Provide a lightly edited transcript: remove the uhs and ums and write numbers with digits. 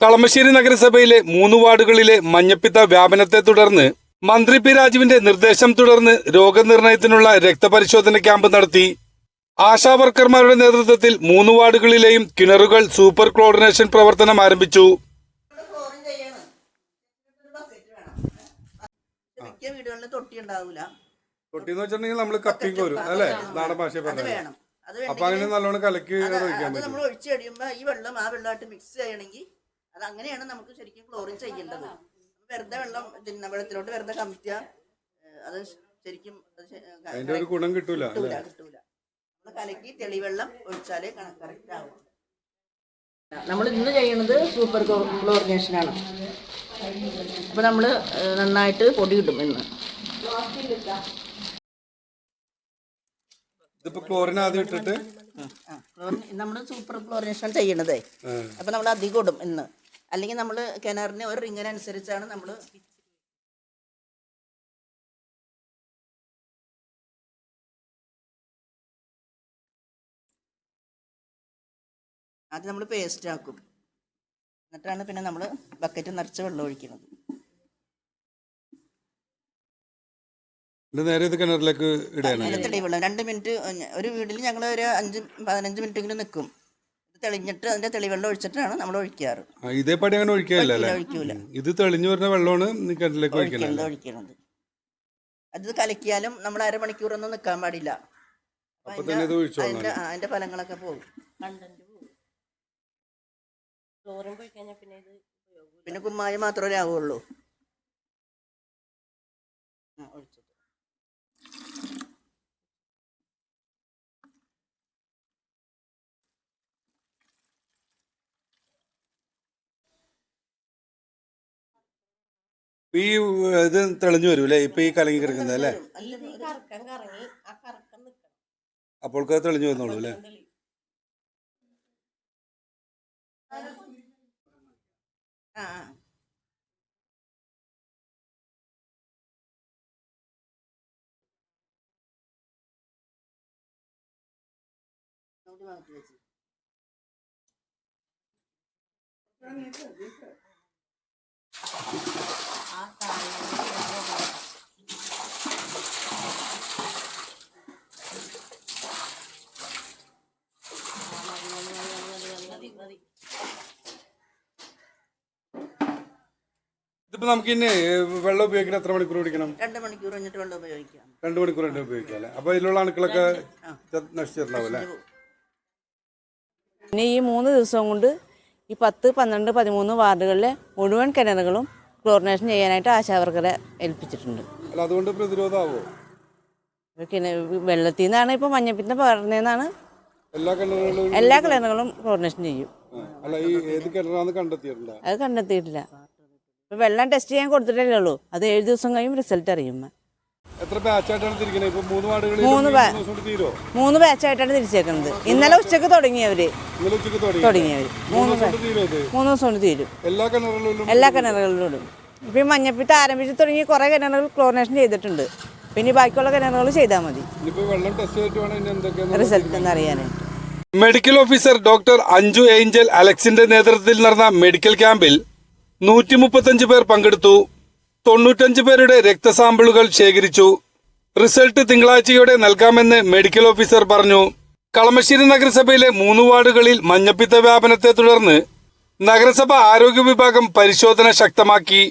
കളമശ്ശേരി നഗരസഭയിലെ 3 വാർഡുകളിലെ മഞ്ഞപ്പിത്ത വ്യാപനത്തെ തുടർന്ന് മന്ത്രി പി രാജുവിന്റെ നിർദ്ദേശം തുടർന്ന് രോഗനിർണയത്തിനുള്ള രക്തപരിശോധന ക്യാമ്പ് നടത്തി. ആശാവർക്കർമാരുടെ നേതൃത്വത്തിൽ 3 വാർഡുകളിലെയും കിണറുകൾ സൂപ്പർ ക്ലോറിനേഷൻ പ്രവർത്തനം ആരംഭിച്ചു. നമ്മൾ ഒഴിച്ചു കഴിയുമ്പോൾ ഈ വെള്ളം ആ വെള്ളമായിട്ട് മിക്സ് ചെയ്യണമെങ്കിൽ അത് അങ്ങനെയാണ് നമുക്ക് ശരിക്കും ക്ലോറിൻ ചെയ്യേണ്ടത്. വെറുതെ വെള്ളത്തിലോട്ട് വെറുതെ കമിഴ്ത്തിയ അത് ശരിക്കും അതിന്റെ ഒരു ഗുണം കിട്ടൂല. നമ്മൾ കലക്കി തെളിവെള്ളം ഒഴിച്ചാലേ കറക്റ്റ് ആവും. നമ്മൾ ഇന്ന് ചെയ്യുന്നത് സൂപ്പർ ക്ലോറിനേഷനാണ്. അപ്പോൾ നമ്മൾ നന്നായിട്ട് പൊടി കിട്ടും ഇന്ന്. ക്ലോറിൻ ആദ്യം ഇട്ടിട്ട് നമ്മൾ സൂപ്പർ ക്ലോറിനേഷൻ ചെയ്യണതേ. അപ്പൊ നമ്മൾ അധികം ഇടും ഇന്ന്. അല്ലെങ്കിൽ നമ്മൾ കിണറിന് ഒരു റിങ്ങിനനുസരിച്ചാണ് നമ്മൾ ആദ്യം നമ്മൾ പേസ്റ്റ് ആക്കും. എന്നിട്ടാണ് പിന്നെ നമ്മൾ ബക്കറ്റ് നിറച്ച് വെള്ളം ഒഴിക്കുന്നത്. നേരെ കിണറിലേക്ക് ഇടാനാണ്. 2 മിനിറ്റ് ഒരു വീട്ടിൽ ഞങ്ങൾ ഒരു 5-15 മിനിറ്റെങ്കിലും നിൽക്കും. തെളിഞ്ഞിട്ട് അതിന്റെ തെളിവെള്ളം ഒഴിച്ചിട്ടാണ് നമ്മൾ ഒഴിക്കാറ്. ഇതേപടി അങ്ങനെ ഒഴിക്കൂല. ഇത് തെളിഞ്ഞു വരുന്ന വെള്ളമാണ് കിണറിലേക്ക് ഒഴിക്കുന്നത്. അത് കലക്കിയാലും നമ്മൾ അരമണിക്കൂറൊന്നും നിൽക്കാൻ പാടില്ല. അതിന്റെ ഫലങ്ങളൊക്കെ പോകും. പിന്നെ കുമ്മായം മാത്രമേ ആവുള്ളൂ. ഈ ഇത് തെളിഞ്ഞു വരൂല്ലേ ഇപ്പൊ ഈ കലങ്ങി കിടക്കുന്നത് അല്ലേ? അപ്പോൾ തെളിഞ്ഞു വന്നോളൂ അല്ലേ? ഇതിപ്പോ നമുക്ക് ഇനി വെള്ളം ഉപയോഗിക്കാൻ എത്ര മണിക്കൂർ പിടിക്കണം? 2 മണിക്കൂർ കഴിഞ്ഞിട്ട് വെള്ളം ഉപയോഗിക്കാം. 2 മണിക്കൂർ കഴിഞ്ഞിട്ട് ഉപയോഗിക്കാം അല്ലേ? അപ്പൊ ഇതിലുള്ള അണുക്കളൊക്കെ നശിച്ചിട്ടുണ്ടാവും അല്ലേ? പിന്നെ ഈ 3 ദിവസം കൊണ്ട് ഈ 10, 12, 13 വാർഡുകളിലെ മുഴുവൻ കിണറുകളും ക്ലോറിനേഷൻ ചെയ്യാനായിട്ട് ആശാവർക്കറെ ഏൽപ്പിച്ചിട്ടുണ്ട്. അല്ല അതുകൊണ്ട് പ്രതിരോധമാവോ? വെള്ളത്തിൽ നിന്നാണ് ഇപ്പൊ മഞ്ഞപ്പിത്തം പകർന്നതെന്നാണ്. എല്ലാ കിണറുകളും ക്ലോറിനേഷൻ ചെയ്യും. അത് കണ്ടെത്തിയിട്ടില്ല. ഇപ്പൊ വെള്ളം ടെസ്റ്റ് ചെയ്യാൻ കൊടുത്തിട്ടല്ലേ ഉള്ളൂ. അത് 7 ദിവസം കഴിയും റിസൾട്ട് അറിയുമ്പോ. 3 ബാച്ചായിട്ടാണ് തിരിച്ചേക്കുന്നത്. ഇന്നലെ ഉച്ചക്ക് തുടങ്ങിയവര് 3 ദിവസം കൊണ്ട് തീരും. എല്ലാ കിണറുകളിലും ഇപ്പൊ ഈ മഞ്ഞപ്പിത്തം ആരംഭിച്ച് തുടങ്ങി കുറെ കിണറുകൾ ക്ലോറിനേഷൻ ചെയ്തിട്ടുണ്ട്. പിന്നെ ബാക്കിയുള്ള കിണറുകൾ ചെയ്താൽ മതി റിസൾട്ട് എന്നറിയാനായിട്ട്. Medical officer doctor Anju Angel അലക്സിന്റെ നേതൃത്വത്തിൽ നടന്ന മെഡിക്കൽ ക്യാമ്പിൽ 135 പേർ പങ്കെടുത്തു. 95 പേരുടെ രക്തസാമ്പിളുകൾ ശേഖരിച്ചു. റിസൾട്ട് തിങ്കളാഴ്ചയോടെ നൽകാമെന്ന് മെഡിക്കൽ ഓഫീസർ പറഞ്ഞു. കളമശ്ശേരി നഗരസഭയിലെ 3 വാർഡുകളിൽ മഞ്ഞപ്പിത്ത വ്യാപനത്തെ തുടർന്ന് നഗരസഭ ആരോഗ്യ വിഭാഗം പരിശോധന ശക്തമാക്കി.